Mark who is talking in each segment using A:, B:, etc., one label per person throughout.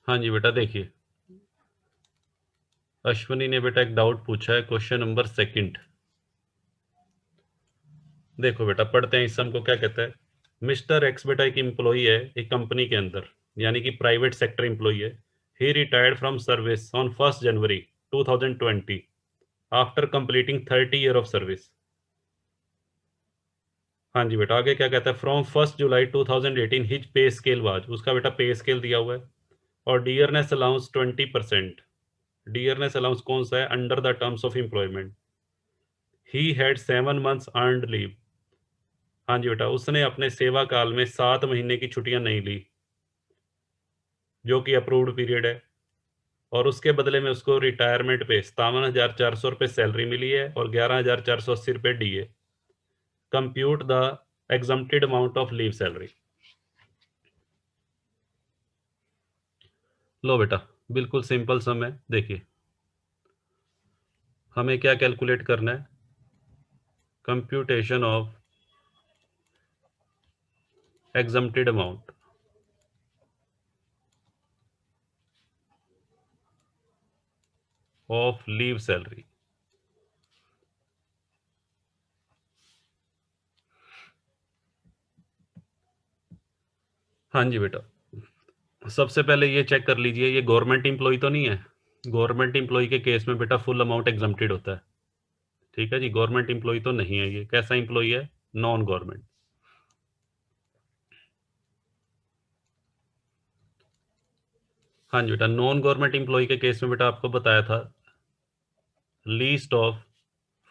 A: हाँ जी बेटा, देखिए अश्विनी ने बेटा एक डाउट पूछा है, क्वेश्चन नंबर सेकंड। देखो बेटा, पढ़ते हैं इस सम को। क्या कहता है? मिस्टर एक्स बेटा एक एम्प्लॉई है एक कंपनी के अंदर, यानी कि प्राइवेट सेक्टर एम्प्लॉई है। He retired from service on 1 January 2020 after completing 30 year of service. हाँ जी बेटा, आगे क्या कहता है? From 1 July 2018 his pay scale was, उसका बेटा पे स्केल दिया हुआ है। और डियरनेस अलाउंस 20%। डियरनेस अलाउंस कौन सा है? Under the terms of employment. He had 7 months earned leave. हाँ जी बेटा, उसने अपने सेवा काल में 7 महीने की छुट्टियां नहीं ली, जो कि अप्रूव्ड पीरियड है। और उसके बदले में उसको रिटायरमेंट पे 57,400 रुपये सैलरी मिली है और 11,480 रुपये DA। Compute the exempted amount of leave salary. लो बेटा, बिल्कुल सिंपल सम है। देखिए, हमें क्या कैलकुलेट करना है? Computation of exempted amount of leave salary. हाँ जी बेटा, सबसे पहले ये चेक कर लीजिए, ये गवर्नमेंट एम्प्लॉय तो नहीं है। गवर्नमेंट एम्प्लॉय के केस में बेटा फुल अमाउंट एग्जम्प्टेड होता है। ठीक है जी, गवर्नमेंट एम्प्लॉय तो नहीं है। ये कैसा एम्प्लॉय है? Non government. हाँ जी बेटा, नॉन गवर्नमेंट एम्प्लॉय के केस में बेटा आपको बताया था लीस्ट ऑफ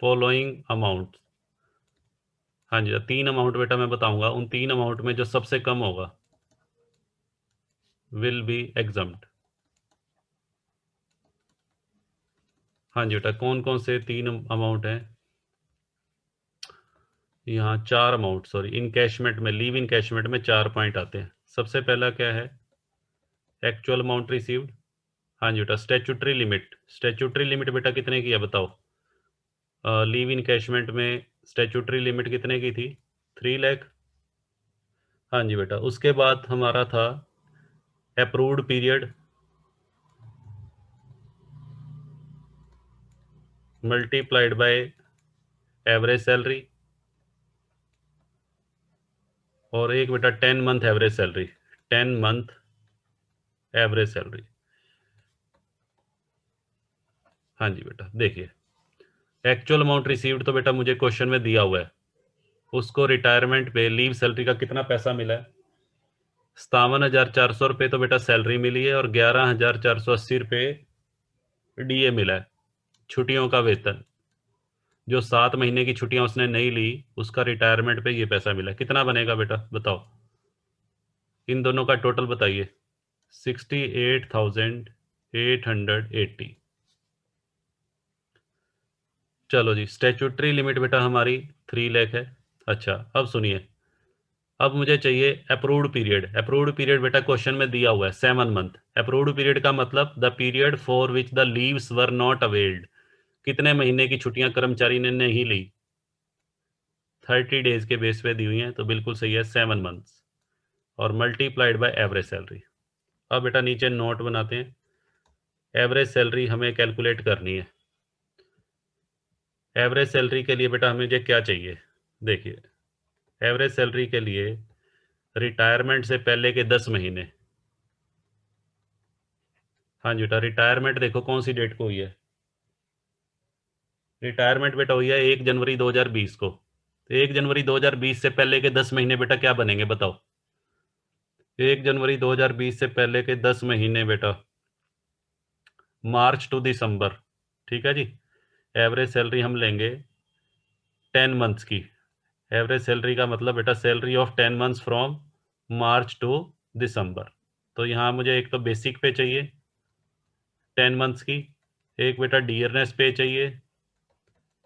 A: फॉलोइंग अमाउंट। हाँ जी, 3 अमाउंट बेटा मैं बताऊंगा, उन 3 अमाउंट में जो सबसे कम होगा विल बी एग्जम्प्ट। हाँ जी बेटा, कौन कौन से 3 अमाउंट हैं? यहाँ 4 अमाउंट, सॉरी, इनकैशमेंट में, लीव इनकैशमेंट में 4 पॉइंट आते हैं। सबसे पहला क्या है? Actual amount received. हाँ जी बेटा, स्टैट्यूटरी लिमिट। स्टैट्यूटरी लिमिट बेटा कितने की है बताओ? लीव इनकैशमेंट में स्टैट्यूटरी लिमिट कितने की थी? 3 लाख। हाँ जी बेटा, उसके बाद हमारा था approved period multiplied by average salary, और एक बेटा 10 month average salary. 10 month average salary. हाँ जी बेटा, देखिए एक्चुअल अमाउंट रिसीव्ड तो बेटा मुझे क्वेश्चन में दिया हुआ है। उसको रिटायरमेंट पे लीव सैलरी का कितना पैसा मिला है? 57,400 रुपये तो बेटा सैलरी मिली है और 11,480 रुपये DA मिला है, छुट्टियों का वेतन। जो 7 महीने की छुट्टियां उसने नहीं ली, उसका रिटायरमेंट पे ये पैसा मिला। कितना बनेगा बेटा बताओ? इन दोनों का टोटल बताइए। 68,880। चलो जी, स्टैट्यूटरी लिमिट बेटा हमारी 3 लाख है। अच्छा, अब सुनिए, अब मुझे चाहिए अप्रूव्ड पीरियड। अप्रूव्ड पीरियड बेटा क्वेश्चन में दिया हुआ है 7 मंथ। अप्रूव्ड पीरियड का मतलब the period for which the leaves were not availed. कितने महीने की छुट्टियां कर्मचारी ने नहीं ली? 30 डेज के बेस पे दी हुई हैं, तो बिल्कुल सही है 7 मंथ्स। और मल्टीप्लाइड बाय एवरेज सैलरी। अब बेटा नीचे नोट बनाते हैं। एवरेज सैलरी हमें कैलकुलेट करनी है। एवरेज सैलरी के लिए बेटा हमें क्या चाहिए? देखिए, एवरेज सैलरी के लिए रिटायरमेंट से पहले के 10 महीने। हाँ जी बेटा, रिटायरमेंट देखो कौन सी डेट को हुई है। रिटायरमेंट बेटा हुई है 1 जनवरी 2020 को। तो 1 जनवरी 2020 से पहले के 10 महीने बेटा क्या बनेंगे बताओ? 1 जनवरी 2020 से पहले के 10 महीने बेटा मार्च टू दिसंबर। ठीक है जी। एवरेज सैलरी हम लेंगे 10 मंथ्स की। एवरेज सैलरी का मतलब बेटा salary of 10 months from March to December. तो यहाँ मुझे एक तो बेसिक पे चाहिए 10 मंथ्स की, एक बेटा डियरनेस पे चाहिए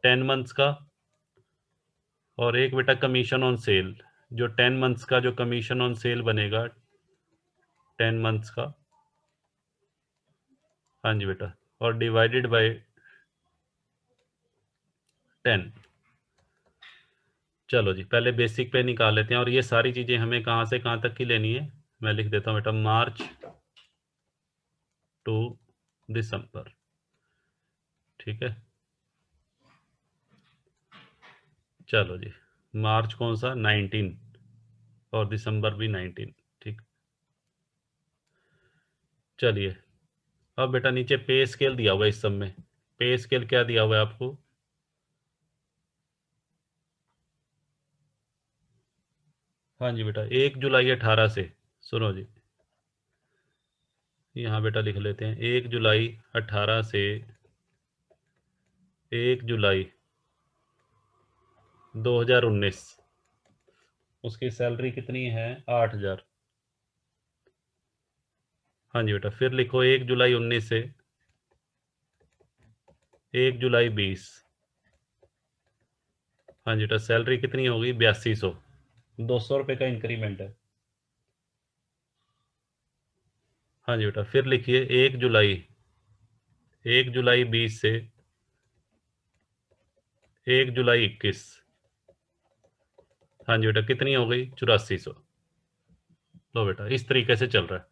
A: 10 मंथ्स का, और एक बेटा कमीशन ऑन सेल। जो 10 मंथ्स का जो कमीशन ऑन सेल बनेगा 10 मंथ्स का। हाँ जी बेटा, और डिवाइडेड बाय 10। चलो जी, पहले बेसिक पे निकाल लेते हैं। और ये सारी चीज़ें हमें कहाँ से कहाँ तक की लेनी है? मैं लिख देता हूँ बेटा, मार्च टू दिसंबर। ठीक है, चलो जी, मार्च कौन सा 19 और दिसंबर भी 19। ठीक, चलिए अब बेटा नीचे पे स्केल दिया हुआ है, इस सब में पे स्केल क्या दिया हुआ है आपको? हाँ जी बेटा, 1 जुलाई 18 से, सुनो जी, यहाँ बेटा लिख लेते हैं 1 जुलाई 18 से 1 जुलाई 2019, उसकी सैलरी कितनी है? 8,000। हाँ जी बेटा, फिर लिखो 1 जुलाई 19 से 1 जुलाई 20। हाँ जी बेटा, सैलरी कितनी होगी? 8200, 200 रुपये का इंक्रीमेंट है। हाँ जी बेटा, फिर लिखिए 1 जुलाई 20 से 1 जुलाई 21। हाँ जी बेटा, कितनी हो गई? 8400। लो बेटा, इस तरीके से चल रहा है।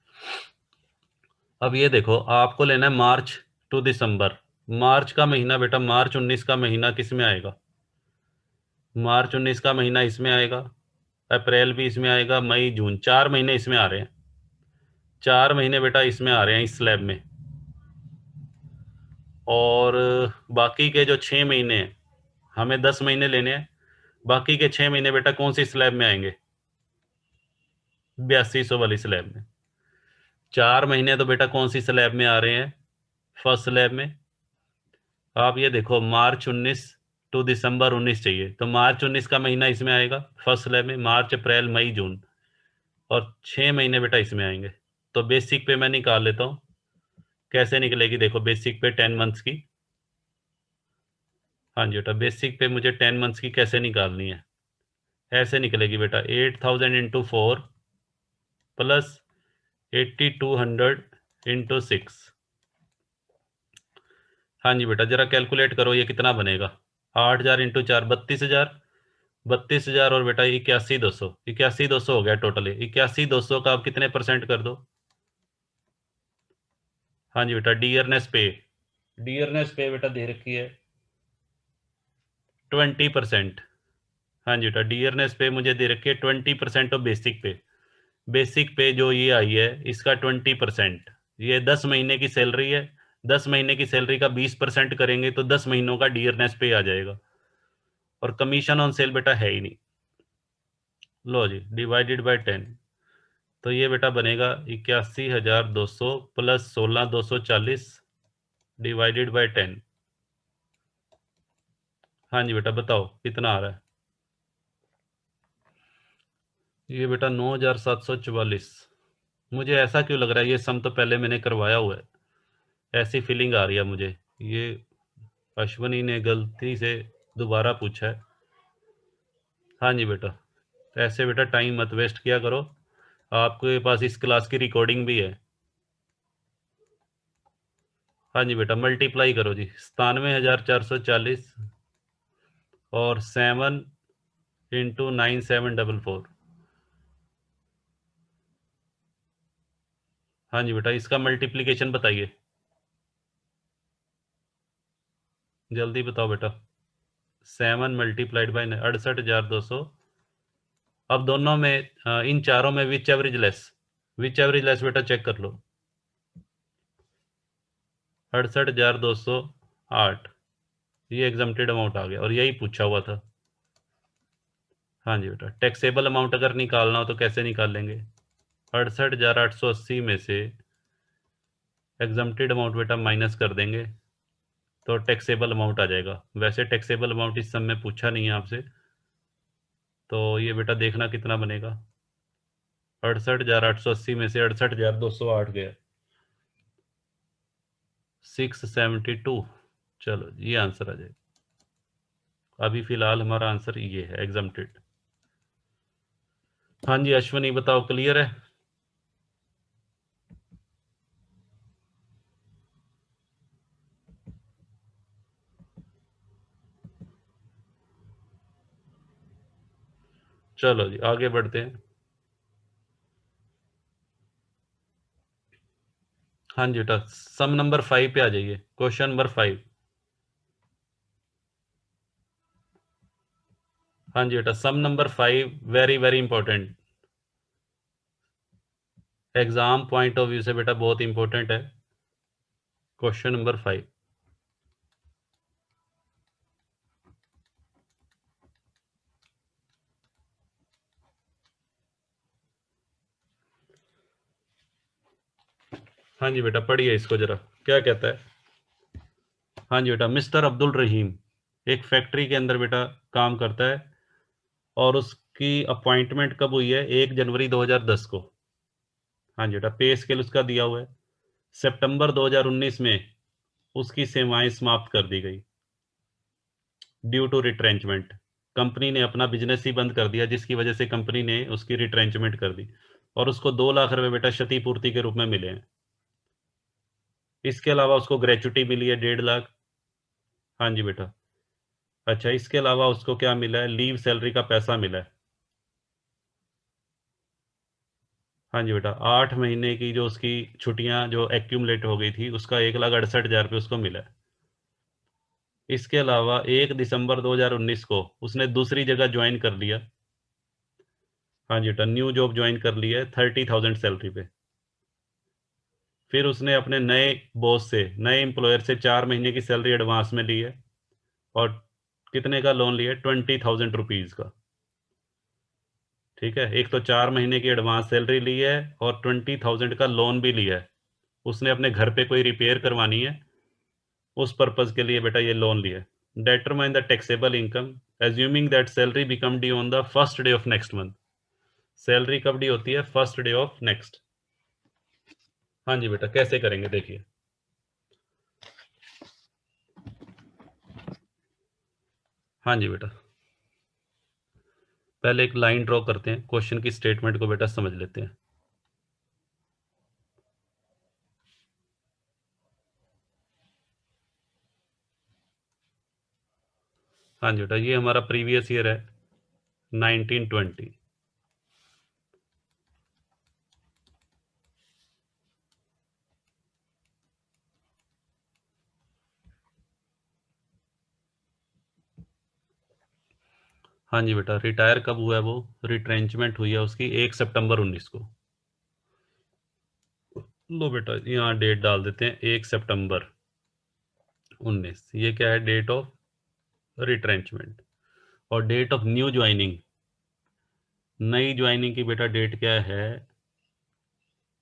A: अब ये देखो, आपको लेना है मार्च टू दिसंबर। मार्च का महीना बेटा, मार्च 19 का महीना किस में आएगा? मार्च 19 का महीना इसमें आएगा, अप्रैल भी इसमें आएगा, मई जून, 4 महीने इसमें आ रहे हैं। 4 महीने बेटा इसमें आ रहे हैं इस स्लैब में। और बाकी के जो 6 महीने हैं, हमें 10 महीने लेने हैं, बाकी के 6 महीने बेटा कौन सी स्लैब में आएंगे? 8200 वाली स्लैब में। 4 महीने तो बेटा कौन सी स्लैब में आ रहे हैं? फर्स्ट स्लैब में। आप ये देखो, मार्च 19 टू दिसंबर 19 चाहिए, तो मार्च 19 का महीना इसमें आएगा फर्स्ट स्लैब में, मार्च अप्रैल मई जून, और 6 महीने बेटा इसमें आएंगे। तो बेसिक पे मैं निकाल लेता हूँ। कैसे निकलेगी? देखो, बेसिक पे 10 मंथ्स की। हाँ जी बेटा, बेसिक पे मुझे 10 मंथ्स की कैसे निकालनी है? ऐसे निकलेगी बेटा, 8000 × 4 प्लस 8200 × 6। हाँ जी बेटा, जरा कैलकुलेट करो, ये कितना बनेगा? 8,000 × 4 32,000, 32,000 और बेटा 81,200, 81,200 हो गया टोटल। 81,200 का आप कितने परसेंट कर दो? हाँ जी बेटा, डियरनेस पे, डियरनेस पे बेटा दे रखी है 20%। हाँ जी बेटा, डियरनेस पे मुझे दे रखी है 20% ऑफ बेसिक पे। बेसिक पे जो ये आई है, इसका 20%, ये 10 महीने की सैलरी है। 10 महीने की सैलरी का 20% करेंगे तो 10 महीनों का डियरनेस पे आ जाएगा। और कमीशन ऑन सेल बेटा है ही नहीं। लो जी, डिवाइडेड बाय 10, तो ये बेटा बनेगा 81,200 प्लस 16,240 डिवाइडेड बाय 10। हाँ जी बेटा, बताओ कितना आ रहा है? ये बेटा 9,744। मुझे ऐसा क्यों लग रहा है, ये सम तो पहले मैंने करवाया हुआ है, ऐसी फीलिंग आ रही है मुझे। ये अश्वनी ने गलती से दोबारा पूछा है। हाँ जी बेटा, ऐसे बेटा टाइम मत वेस्ट किया करो, आपके पास इस क्लास की रिकॉर्डिंग भी है। हाँ जी बेटा, मल्टीप्लाई करो जी, 97,440 और 7 × 9,744। हाँ जी बेटा, इसका मल्टीप्लीकेशन बताइए, जल्दी बताओ बेटा। 7 × 68,200। अब दोनों में इन चारों में विच एवरेज लेस, विच एवरेज लेस बेटा चेक कर लो। 68,208, ये एग्जम्प्टेड अमाउंट आ गया, और यही पूछा हुआ था। हाँ जी बेटा, टैक्सेबल अमाउंट अगर निकालना हो तो कैसे निकाल लेंगे? 68,880 में से एग्जम्प्टेड अमाउंट बेटा माइनस कर देंगे, तो टैक्सेबल अमाउंट आ जाएगा। वैसे टैक्सेबल अमाउंट इस समय पूछा नहीं है आपसे, तो ये बेटा देखना कितना बनेगा। 68,880 में से 68,208 गया, 672। चलो ये आंसर आ जाएगा। अभी फिलहाल हमारा आंसर ये है, एग्जम्प्टेड। हाँ जी अश्वनी, बताओ क्लियर है? चलो जी आगे बढ़ते हैं। हाँ जी बेटा, सम नंबर 5 पे आ जाइए, क्वेश्चन नंबर 5। हाँ जी बेटा, sum number 5 very very important, exam point of view से बेटा बहुत इंपॉर्टेंट है। Question number 5। हाँ जी बेटा, पढ़िए इसको जरा, क्या कहता है। हाँ जी बेटा, मिस्टर अब्दुल रहीम एक फैक्ट्री के अंदर बेटा काम करता है, और उसकी अपॉइंटमेंट कब हुई है? 1 जनवरी 2010 को। हाँ जी बेटा, पे स्केल उसका दिया हुआ है। सितंबर 2019 में उसकी सेवाएं समाप्त कर दी गई ड्यू टू रिट्रेंचमेंट। कंपनी ने अपना बिजनेस ही बंद कर दिया, जिसकी वजह से कंपनी ने उसकी रिट्रेंचमेंट कर दी, और उसको 2 लाख रुपए बेटा क्षतिपूर्ति के रूप में मिले हैं। इसके अलावा उसको ग्रेचुटी मिली है 1.5 लाख। हाँ जी बेटा। अच्छा, इसके अलावा उसको क्या मिला है? लीव सैलरी का पैसा मिला है। हाँ जी बेटा, 8 महीने की जो उसकी छुट्टियां जो एक्यूमुलेट हो गई थी, उसका 1,68,000 रुपये उसको मिला है। इसके अलावा 1 दिसंबर 2019 को उसने दूसरी जगह ज्वाइन कर लिया। हाँ जी बेटा, न्यू जॉब ज्वाइन कर लिया है 30,000 सैलरी पे। फिर उसने अपने नए बॉस से, नए एम्प्लॉयर से 4 महीने की सैलरी एडवांस में ली है, और कितने का लोन लिया है? 20,000 रुपीज़ का। ठीक है, एक तो 4 महीने की एडवांस सैलरी ली है, और 20,000 का लोन भी लिया है। उसने अपने घर पे कोई रिपेयर करवानी है, उस पर्पज के लिए बेटा ये लोन लिया है। Determine the taxable income assuming that salary become due on the first day of next month. Salary कब ड्यू होती है? First day of next. हाँ जी बेटा, कैसे करेंगे देखिए। हाँ जी बेटा, पहले एक लाइन ड्रॉ करते हैं, क्वेश्चन की स्टेटमेंट को बेटा समझ लेते हैं। हाँ जी बेटा, ये हमारा प्रीवियस ईयर है 1920। हाँ जी बेटा, रिटायर कब हुआ है वो? रिट्रेंचमेंट हुई है उसकी 1 सितंबर 2019 को। लो बेटा, यहाँ डेट डाल देते हैं 1 सितंबर 2019। ये क्या है? Date of retrenchment. और डेट ऑफ न्यू ज्वाइनिंग, नई ज्वाइनिंग की बेटा डेट क्या है?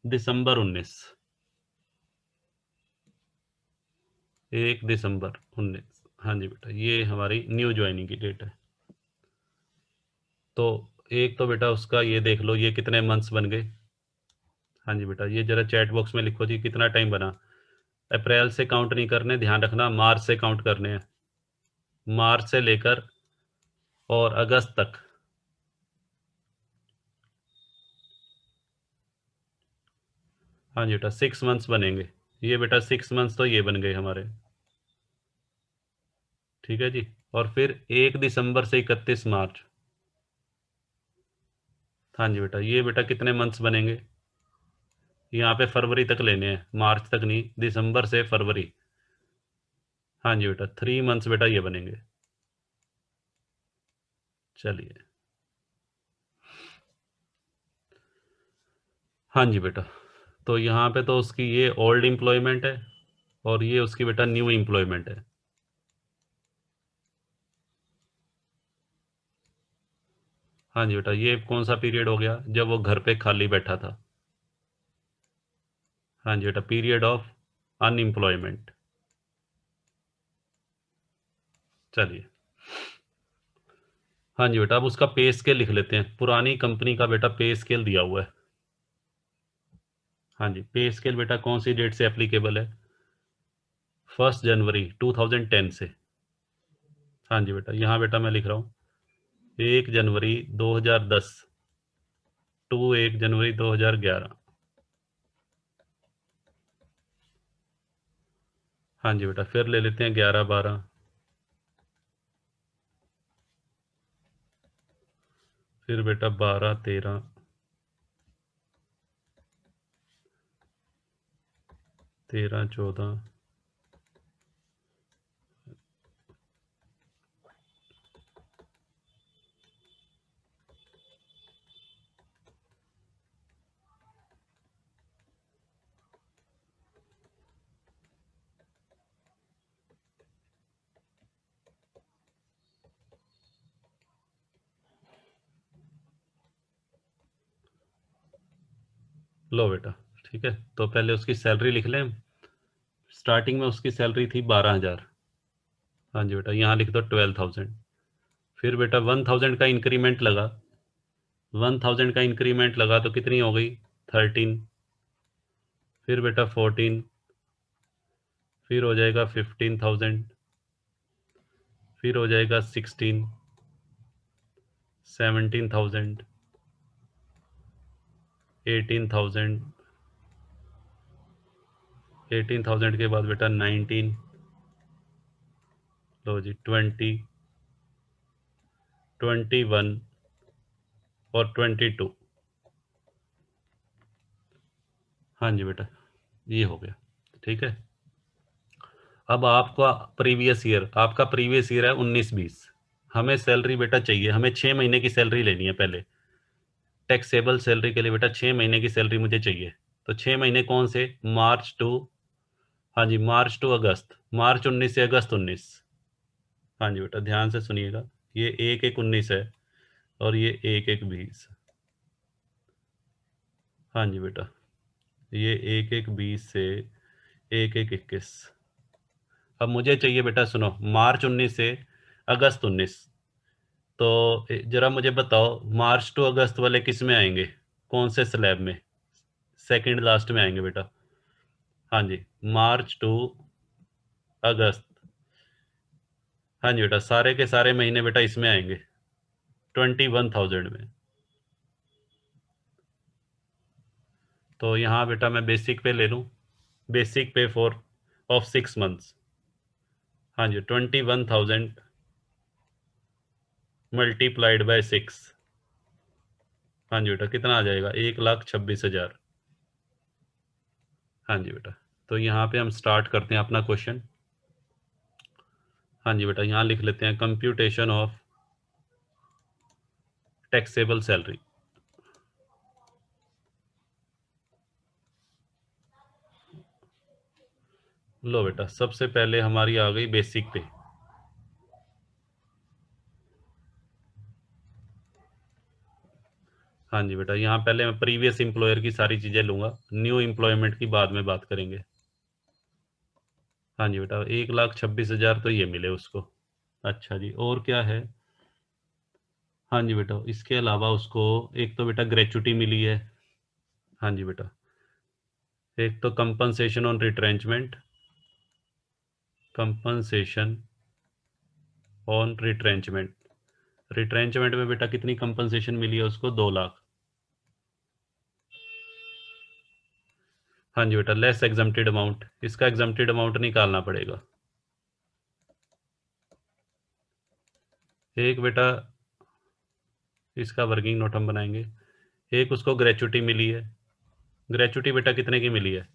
A: December 19। 1 दिसंबर 2019। हाँ जी बेटा, ये हमारी न्यू ज्वाइनिंग की डेट है। तो एक तो बेटा उसका ये देख लो, ये कितने मंथ्स बन गए। हाँ जी बेटा, ये जरा चैट बॉक्स में लिखो जी, कितना टाइम बना। अप्रैल से काउंट नहीं करने, ध्यान रखना, मार्च से काउंट करने हैं। मार्च से लेकर और अगस्त तक। हाँ जी बेटा, 6 मंथ्स बनेंगे। ये बेटा 6 मंथ्स तो ये बन गए हमारे। ठीक है जी। और फिर 1 दिसंबर से 31 मार्च। हाँ जी बेटा, ये बेटा कितने मंथ्स बनेंगे? यहाँ पे फरवरी तक लेने हैं, मार्च तक नहीं, दिसंबर से फरवरी। हाँ जी बेटा, 3 मंथ्स बेटा ये बनेंगे। चलिए। हाँ जी बेटा, तो यहाँ पे तो उसकी ये ओल्ड एम्प्लॉयमेंट है, और ये उसकी बेटा न्यू एम्प्लॉयमेंट है। हाँ जी बेटा, ये कौन सा पीरियड हो गया? जब वो घर पे खाली बैठा था। हाँ जी बेटा, पीरियड ऑफ अनएम्प्लॉयमेंट। चलिए। हाँ जी बेटा, अब उसका पे स्केल लिख लेते हैं। पुरानी कंपनी का बेटा पे स्केल दिया हुआ है। हाँ जी, पे स्केल बेटा कौन सी डेट से एप्लीकेबल है? 1 जनवरी 2010 से। हाँ जी बेटा, यहाँ बेटा मैं लिख रहा हूँ 1 जनवरी 2010 टू 1 जनवरी 2011। हाँ जी बेटा, फिर ले लेते हैं 11 12। फिर बेटा 12 13। 13, 14, लो बेटा, ठीक है। तो पहले उसकी सैलरी लिख लें। स्टार्टिंग में उसकी सैलरी थी 12,000। हाँ जी बेटा, यहाँ लिख दो 12,000। फिर बेटा 1,000 का इंक्रीमेंट लगा। 1,000 का इंक्रीमेंट लगा तो कितनी हो गई? 13। फिर बेटा 14। फिर हो जाएगा 15,000। फिर हो जाएगा 16, 17,000, 18,000। 18,000 के बाद बेटा 19। लो जी 20, 21 और 22। हाँ जी बेटा, ये हो गया, ठीक है। अब आपका प्रीवियस ईयर है 19-20। हमें सैलरी बेटा चाहिए, हमें 6 महीने की सैलरी लेनी है पहले। टैक्सेबल सैलरी के लिए बेटा 6 महीने की सैलरी मुझे चाहिए। तो 6 महीने कौन से? मार्च टू, हाँ जी, मार्च टू अगस्त। मार्च 19 से अगस्त 19। हाँ जी बेटा, ध्यान से सुनिएगा। ये 1-1-19 है और ये 1-1-20। हाँ जी बेटा, ये 1-1-20 से 1-1-21। अब मुझे चाहिए बेटा, सुनो, मार्च 19 से अगस्त 19। तो जरा मुझे बताओ, मार्च टू अगस्त वाले किस में आएंगे? कौन से स्लैब में? सेकंड लास्ट में आएंगे बेटा। हाँ जी, मार्च टू अगस्त। हाँ जी बेटा, सारे के सारे महीने बेटा इसमें आएंगे, 21,000 में। तो यहाँ बेटा मैं बेसिक पे ले लूँ। बेसिक पे फॉर ऑफ 6 मंथ्स। हाँ जी, 21,000 मल्टीप्लाइड बाय 6। हाँ जी बेटा, कितना आ जाएगा? 1,26,000। हाँ जी बेटा, तो यहाँ पे हम स्टार्ट करते हैं अपना क्वेश्चन। हाँ जी बेटा, यहाँ लिख लेते हैं कंप्यूटेशन ऑफ टैक्सेबल सैलरी। लो बेटा, सबसे पहले हमारी आ गई बेसिक पे। हाँ जी बेटा, यहाँ पहले मैं प्रीवियस एम्प्लॉयर की सारी चीज़ें लूँगा, न्यू एम्प्लॉयमेंट की बाद में बात करेंगे। हाँ जी बेटा, 1,26,000 तो ये मिले उसको। अच्छा जी, और क्या है? हाँ जी बेटा, इसके अलावा उसको एक तो बेटा ग्रेचुटी मिली है। हाँ जी बेटा, एक तो compensation on retrenchment. Compensation on retrenchment. Retrenchment में बेटा कितनी कंपनसेशन मिली है उसको? 2 लाख। हाँ जी बेटा, लेस एग्जम्प्टेड अमाउंट, इसका एग्जम्प्टेड अमाउंट निकालना पड़ेगा। एक बेटा इसका वर्किंग नोट हम बनाएंगे। एक उसको ग्रेचुटी मिली है। ग्रेचुटी बेटा कितने की मिली है?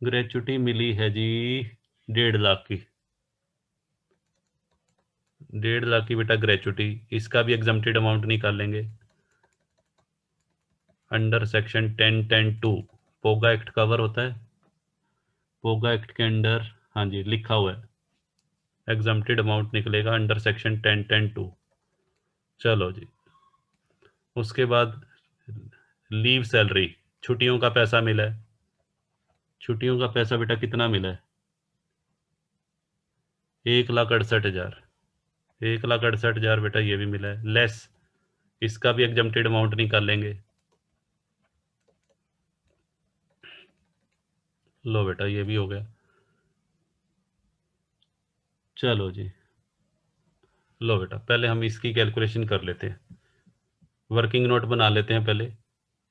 A: ग्रेचुटी मिली है जी 1.5 लाख की। 1.5 लाख की बेटा ग्रेचुटी, इसका भी एग्जम्प्टेड अमाउंट निकाल लेंगे अंडर सेक्शन 10(10)(2). पोगा एक्ट कवर होता है। पोगा एक्ट के अंडर, हाँ जी, लिखा हुआ है एग्जम्प्टेड अमाउंट निकलेगा अंडर सेक्शन 10(10)(2). चलो जी, उसके बाद लीव सैलरी, छुट्टियों का पैसा मिला है। छुट्टियों का पैसा बेटा कितना मिला है? 1,68,000। 1,68,000 बेटा ये भी मिला है लेस, इसका भी एग्जम्प्टेड अमाउंट निकाल लेंगे। लो बेटा, ये भी हो गया। चलो जी, लो बेटा, पहले हम इसकी कैलकुलेशन कर लेते हैं। वर्किंग नोट बना लेते हैं पहले।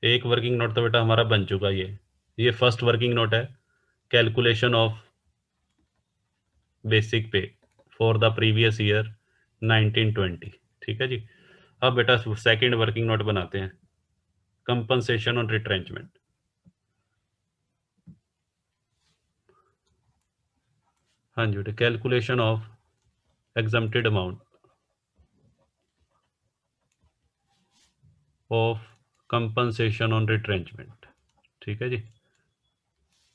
A: एक वर्किंग नोट तो बेटा हमारा बन चुका है, ये फर्स्ट वर्किंग नोट है, कैलकुलेशन ऑफ बेसिक पे फॉर द प्रीवियस ईयर 1920। ठीक है जी। अब बेटा सेकंड वर्किंग नोट बनाते हैं, कंपनसेशन ऑन रिट्रेंचमेंट। हाँ जी बेटा, calculation of exempted amount of compensation on retrenchment. ठीक है जी।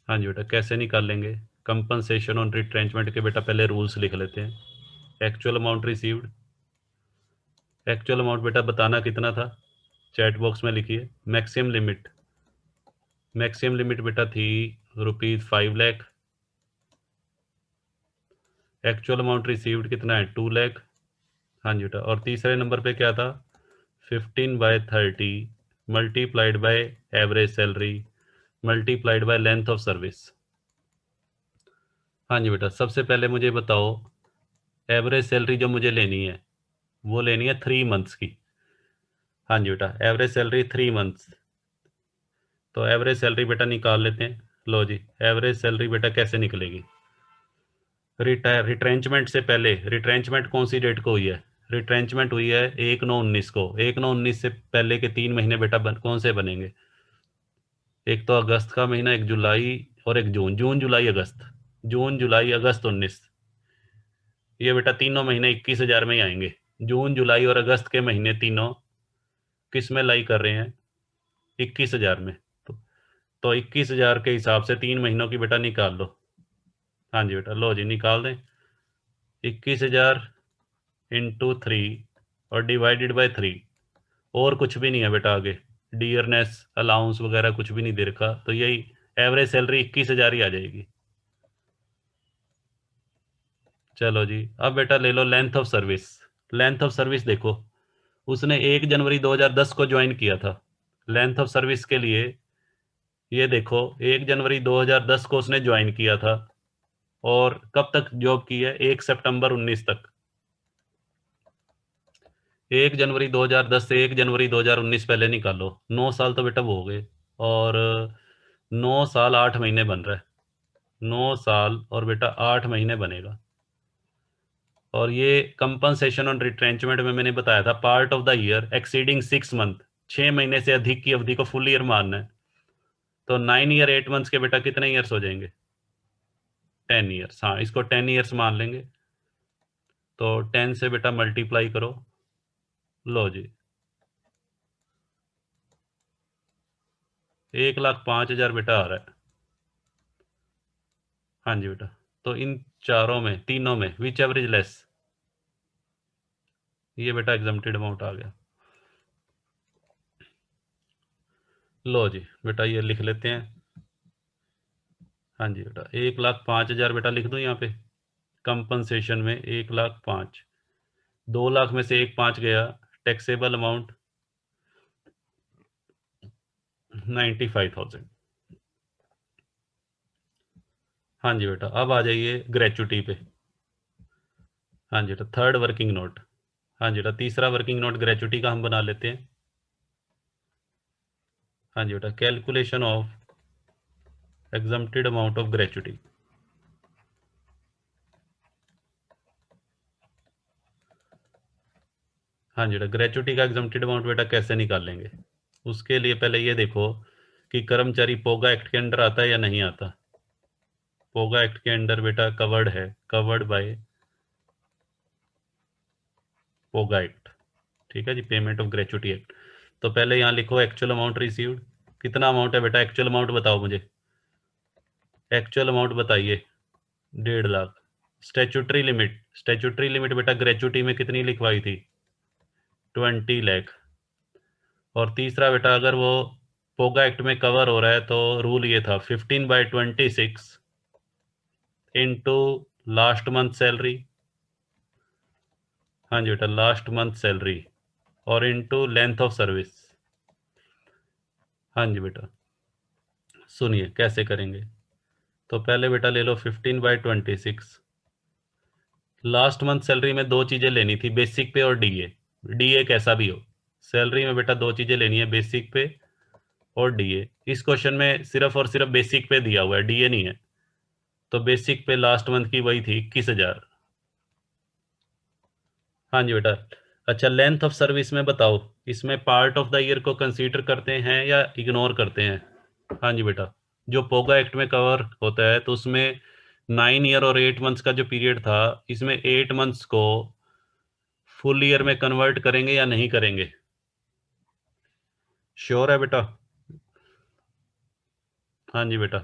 A: हाँ जी बेटा, कैसे निकाल लेंगे कंपनसेशन ऑन रिट्रेंचमेंट के? बेटा पहले रूल्स लिख लेते हैं। Actual amount received, actual amount बेटा बताना कितना था, चैट बॉक्स में लिखिए। मैक्सिमम लिमिट, मैक्सिमम लिमिट बेटा थी ₹5 लाख। एक्चुअल अमाउंट रिसीव्ड कितना है, 2 लाख। हाँ जी बेटा, और तीसरे नंबर पे क्या था, 15/30 multiplied by average salary multiplied by length of service. हाँ जी बेटा, सबसे पहले मुझे बताओ, एवरेज सैलरी जो मुझे लेनी है वो लेनी है 3 मंथ्स की। हाँ जी बेटा, एवरेज सैलरी 3 मंथ्स। तो एवरेज सैलरी बेटा निकाल लेते हैं। लो जी, एवरेज सैलरी बेटा कैसे निकलेगी, रिट्रेंचमेंट से पहले, रिट्रेंचमेंट कौन सी डेट को हुई है, रिट्रेंचमेंट हुई है 1/9/19 को। 1/9/19 से पहले के 3 महीने बेटा कौन से बनेंगे, एक तो अगस्त का महीना, एक जुलाई और एक जून। जून जुलाई अगस्त, जून जुलाई अगस्त 19, ये बेटा तीनों महीने 21,000 में ही आएंगे। जून जुलाई और अगस्त के महीने तीनों किस में लाई कर रहे हैं, 21,000 में। तो 21,000 के हिसाब से 3 महीनों की बेटा निकाल लो। हाँ जी बेटा, लो जी निकाल दें। 21,000 इंटू 3 और डिवाइडेड बाय 3, और कुछ भी नहीं है बेटा आगे, डियरनेस अलाउंस वगैरह कुछ भी नहीं दे रखा, तो यही एवरेज सैलरी 21,000 ही आ जाएगी। चलो जी, अब बेटा ले लो length of service. Length of service देखो, उसने 1 जनवरी 2010 को ज्वाइन किया था। लेंथ ऑफ सर्विस के लिए ये देखो, 1 जनवरी 2010 को उसने ज्वाइन किया था, और कब तक जॉब की है, 1 सितंबर 19 तक। 1 जनवरी 2010 से 1 जनवरी 2019 पहले निकालो, 9 साल तो बेटा वो हो गए, और 9 साल 8 महीने बन रहा है, 9 साल और बेटा 8 महीने बनेगा। और ये कंपनसेशन ऑन रिट्रेंचमेंट में मैंने बताया था, part of the year exceeding 6 month, 6 महीने से अधिक की अवधि को फुल ईयर मानना है। तो 9 ईयर 8 मंथ्स के बेटा कितने ईयर्स हो जाएंगे, 10 ईयर्स। हाँ, इसको 10 ईयर्स मान लेंगे। तो 10 से बेटा मल्टीप्लाई करो। लो जी, 1,05,000 बेटा आ रहा है। हाँ जी बेटा, तो इन चारों में, तीनों में विच एवरेज लेस, ये बेटा एग्जम्प्टेड अमाउंट आ गया। लो जी बेटा, ये लिख लेते हैं। हाँ जी बेटा, 1,05,000 बेटा लिख दूं यहाँ पे, कंपनसेशन में 1,05,000, 2 लाख में से 1,05,000 गया, टैक्सेबल अमाउंट 95,000। हाँ जी बेटा, अब आ जाइए ग्रेचुटी पे। हाँ जी बेटा, थर्ड वर्किंग नोट। हाँ जी बेटा, तीसरा वर्किंग नोट ग्रेचुटी का हम बना लेते हैं। हाँ जी बेटा, calculation of exempted amount of gratuity. हाँ जी बेटा, ग्रेचुटी का एग्जम्प्टेड अमाउंट बेटा कैसे निकाल लेंगे, उसके लिए पहले ये देखो कि कर्मचारी पोगा एक्ट के अंडर आता है या नहीं आता। पोगा एक्ट के अंडर बेटा कवर्ड है, कवर्ड बाय पोगा एक्ट। ठीक है जी, पेमेंट ऑफ ग्रेचुटी एक्ट। तो पहले यहाँ लिखो एक्चुअल अमाउंट रिसीव्ड, कितना अमाउंट है बेटा, एक्चुअल अमाउंट बताओ मुझे, एक्चुअल अमाउंट बताइए, 1.5 lakh. Statutory limit, statutory limit बेटा ग्रेचुटी में कितनी लिखवाई थी, 20 लाख। और तीसरा बेटा, अगर वो पोगा एक्ट में कवर हो रहा है तो रूल ये था 15/26 इंटू लास्ट मंथ सैलरी। हाँ जी बेटा, लास्ट मंथ सैलरी, और इंटू लेंथ ऑफ सर्विस। हाँ जी बेटा, सुनिए कैसे करेंगे। तो पहले बेटा ले लो 15/26, लास्ट मंथ सैलरी में दो चीज़ें लेनी थी, बेसिक पे और डीए। डीए कैसा भी हो, सैलरी में बेटा दो चीज़ें लेनी है, बेसिक पे और डीए। इस क्वेश्चन में सिर्फ और सिर्फ बेसिक पे दिया हुआ है, डीए नहीं है। तो बेसिक पे लास्ट मंथ की वही थी 21,000। हाँ जी बेटा। अच्छा, लेंथ ऑफ सर्विस में बताओ, इसमें पार्ट ऑफ द ईयर को कंसीडर करते हैं या इग्नोर करते हैं। हाँ जी बेटा, जो पोगा एक्ट में कवर होता है तो उसमें 9 ईयर और 8 मंथ्स का जो पीरियड था, इसमें 8 मंथ्स को फुल ईयर में कन्वर्ट करेंगे या नहीं करेंगे? श्योर है बेटा? हाँ जी बेटा।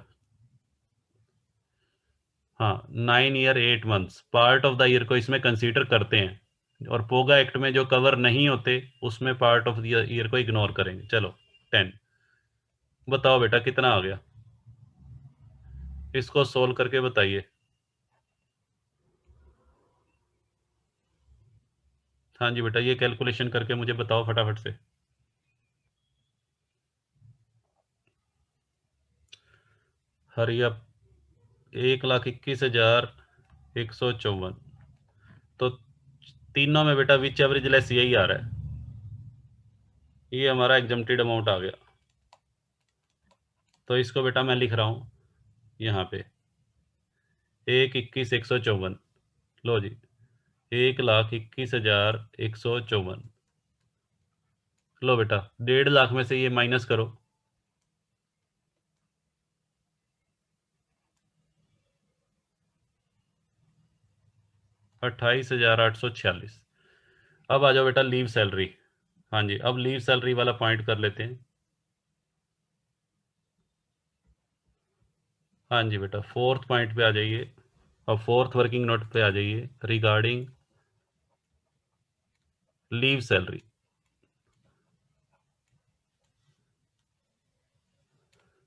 A: हाँ, 9 year 8 months part of the year को इसमें कंसीडर करते हैं, और पोगा एक्ट में जो कवर नहीं होते उसमें पार्ट ऑफ द ईयर को इग्नोर करेंगे। चलो 10। बताओ बेटा कितना आ गया, इसको सोल्व करके बताइए। हाँ जी बेटा, ये कैलकुलेशन करके मुझे बताओ फटाफट से। Hurry up. 1,21,154। तो तीनों में बेटा विच एवरेज लेस यही आ रहा है, ये हमारा एग्जम्प्टेड अमाउंट आ गया। तो इसको बेटा मैं लिख रहा हूँ यहाँ पे 1,21,154। लो जी, 1,21,154। लो बेटा 1.5 लाख में से ये माइनस करो। 28,846। अब आ जाओ बेटा लीव सैलरी। हाँ जी, अब लीव सैलरी वाला पॉइंट कर लेते हैं। हाँ जी बेटा, फोर्थ पॉइंट पे आ जाइए। अब फोर्थ वर्किंग नोट पे आ जाइए रिगार्डिंग लीव सैलरी।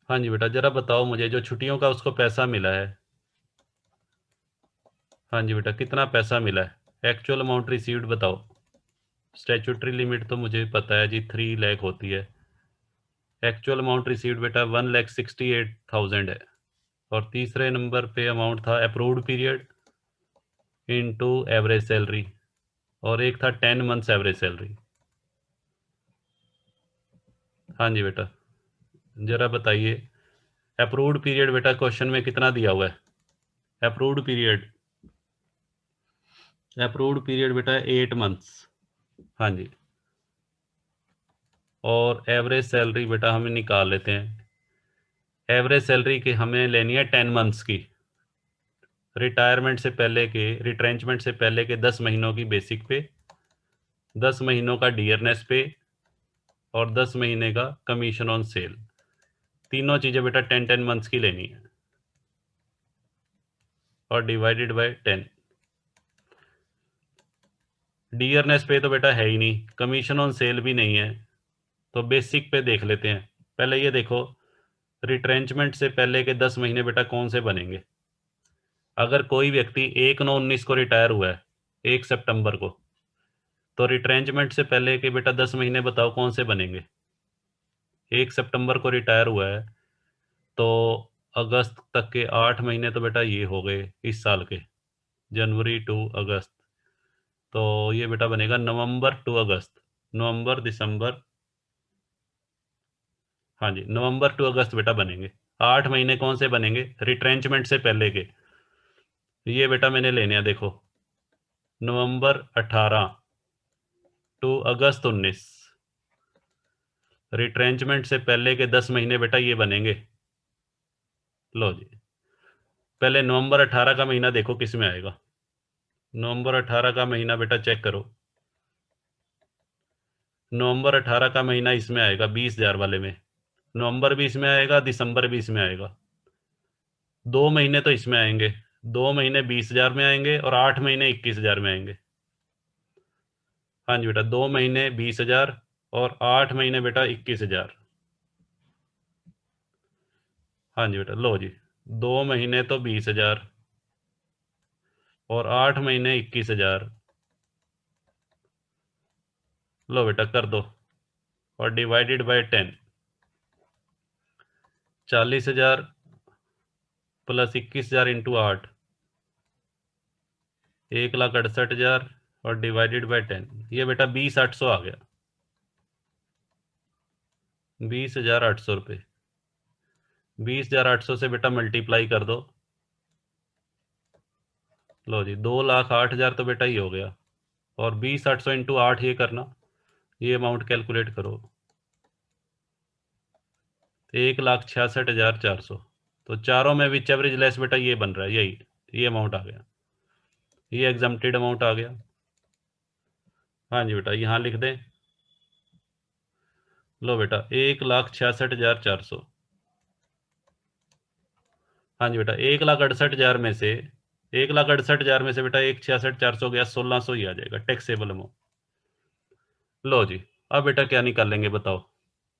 A: हाँ जी बेटा, जरा बताओ मुझे जो छुट्टियों का उसको पैसा मिला है। हाँ जी बेटा, कितना पैसा मिला है? एक्चुअल अमाउंट रिसीव्ड बताओ। स्टैट्यूटरी लिमिट तो मुझे पता है जी 3 लाख होती है। एक्चुअल अमाउंट रिसीव्ड बेटा 1,68,000 है। और तीसरे नंबर पे अमाउंट था approved period into average salary, और एक था 10 मंथ्स एवरेज सैलरी। हाँ जी बेटा, जरा बताइए अप्रूव्ड पीरियड बेटा क्वेश्चन में कितना दिया हुआ है? अप्रूव्ड पीरियड, अप्रूव्ड पीरियड बेटा 8 मंथ्स। हाँ जी, और एवरेज सैलरी बेटा हमें निकाल लेते हैं। एवरेज सैलरी की हमें लेनी है 10 मंथ्स की, रिटायरमेंट से पहले के, रिट्रेंचमेंट से पहले के 10 महीनों की बेसिक पे, 10 महीनों का डियरनेस पे, और 10 महीने का कमीशन ऑन सेल। तीनों चीज़ें बेटा 10-10 मंथ्स की लेनी है, और डिवाइडेड बाय 10। डियरनेस पे तो बेटा है ही नहीं, कमीशन ऑन सेल भी नहीं है, तो बेसिक पे देख लेते हैं। पहले ये देखो, रिट्रेंचमेंट से पहले के 10 महीने बेटा कौन से बनेंगे? अगर कोई व्यक्ति 1/9/19 को रिटायर हुआ है, 1 सितंबर को, तो रिट्रेंचमेंट से पहले के बेटा 10 महीने बताओ कौन से बनेंगे? 1 सितंबर को रिटायर हुआ है, तो अगस्त तक के 8 महीने तो बेटा ये हो गए इस साल के, जनवरी टू अगस्त। तो ये बेटा बनेगा नवंबर टू अगस्त, नवंबर दिसंबर, हाँ जी नवंबर टू अगस्त बेटा बनेंगे। 8 महीने कौन से बनेंगे रिट्रेंचमेंट से पहले के? ये बेटा मैंने लेने हैं, देखो नवंबर 18 टू अगस्त 19। रिट्रेंचमेंट से पहले के 10 महीने बेटा ये बनेंगे। लो जी, पहले नवंबर 18 का महीना देखो किस में आएगा। नवंबर 18 का महीना बेटा चेक करो, नवंबर 18 का महीना इसमें आएगा 20,000 वाले में। नवंबर भी इसमें आएगा, दिसंबर भी इसमें आएगा। 2 महीने तो इसमें आएंगे, 2 महीने 20,000 में आएंगे, और 8 महीने 21,000 में आएंगे। हाँ जी बेटा, 2 महीने 20,000 और 8 महीने बेटा 21,000। हाँ जी बेटा, लो जी 2 महीने तो 20,000 और 8 महीने 21,000। लो बेटा कर दो, और डिवाइडेड बाय 10। 40,000 प्लस 21,000 इंटू 8, 1,68,000, और डिवाइडेड बाय 10। ये बेटा 20,800 आ गया, 20,800 रुपये। 20,800 से बेटा मल्टीप्लाई कर दो। लो जी 2,08,000 तो बेटा ही हो गया, और 20,800 इंटू 8 ये करना, ये अमाउंट कैलकुलेट करो, 1,66,400। तो चारों में विच एवरेज लेस बेटा ये बन रहा है, यही ये अमाउंट आ गया, ये एग्जम्प्टेड अमाउंट आ गया। हाँ जी बेटा, यहाँ लिख दें। लो बेटा, 1,66,400। हाँ जी बेटा, 1,68,000 में से 1,68,000 में से बेटा 1,66,400 गया, 1,600 ही आ जाएगा टैक्सेबल अमाउंट। लो जी, अब बेटा क्या निकालेंगे बताओ।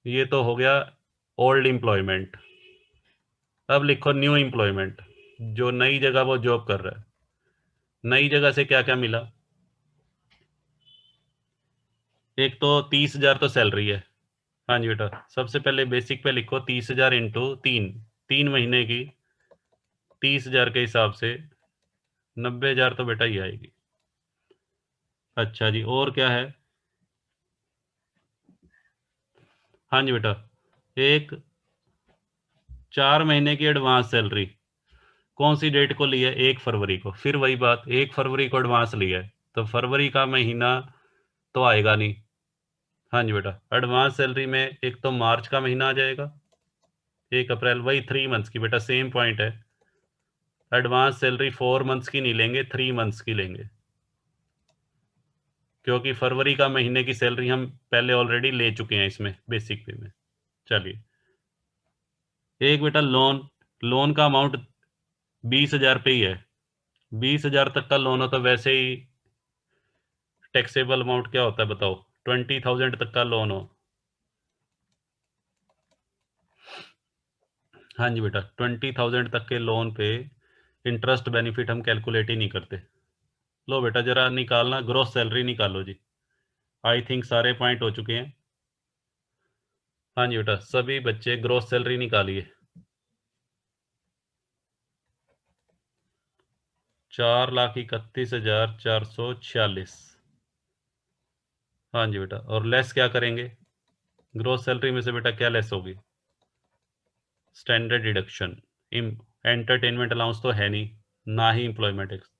A: ये तो हो गया ओल्ड एम्प्लॉयमेंट। अब लिखो न्यू एम्प्लॉयमेंट, जो नई जगह वो जॉब कर रहा है। नई जगह से क्या क्या मिला। एक तो 30,000 तो सैलरी है। हाँ जी बेटा, सबसे पहले बेसिक पे लिखो 30,000 इंटू 3 महीने की 30,000 के हिसाब से 90,000 तो बेटा ही आएगी। अच्छा जी, और क्या है। हाँ जी बेटा, एक 4 महीने की एडवांस सैलरी कौन सी डेट को ली है, 1 फरवरी को। फिर वही बात, 1 फरवरी को एडवांस लिया है तो फरवरी का महीना तो आएगा नहीं। हाँ जी बेटा, एडवांस सैलरी में एक तो मार्च का महीना आ जाएगा, 1 अप्रैल, वही 3 मंथ्स की बेटा, सेम पॉइंट है। एडवांस सैलरी 4 मंथ्स की नहीं लेंगे, 3 मंथ्स की लेंगे, क्योंकि फरवरी का महीने की सैलरी हम पहले ऑलरेडी ले चुके हैं इसमें बेसिक पे में। चलिए, एक बेटा लोन, लोन का अमाउंट 20,000 पे ही है। 20,000 तक का लोन हो तो वैसे ही टैक्सेबल अमाउंट क्या होता है बताओ, 20,000 तक का लोन हो। हाँ जी बेटा, 20,000 तक के लोन पे इंटरेस्ट बेनिफिट हम कैलकुलेट ही नहीं करते। लो बेटा, जरा निकालना, ग्रॉस सैलरी निकालो जी। आई थिंक सारे पॉइंट हो चुके हैं। हाँ जी बेटा, सभी बच्चे ग्रॉस सैलरी निकालिए। 4,31,446। हाँ जी बेटा, और लेस क्या करेंगे, ग्रॉस सैलरी में से बेटा क्या लेस होगी, स्टैंडर्ड डिडक्शन। एंटरटेनमेंट अलाउंस तो है नहीं, ना ही एम्प्लॉयमेंट एक्स।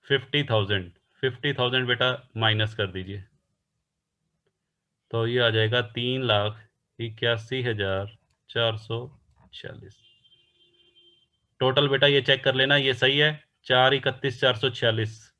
A: 50,000, 50,000 बेटा माइनस कर दीजिए, तो ये आ जाएगा 3,81,446। टोटल बेटा ये चेक कर लेना, ये सही है, 4,31,446।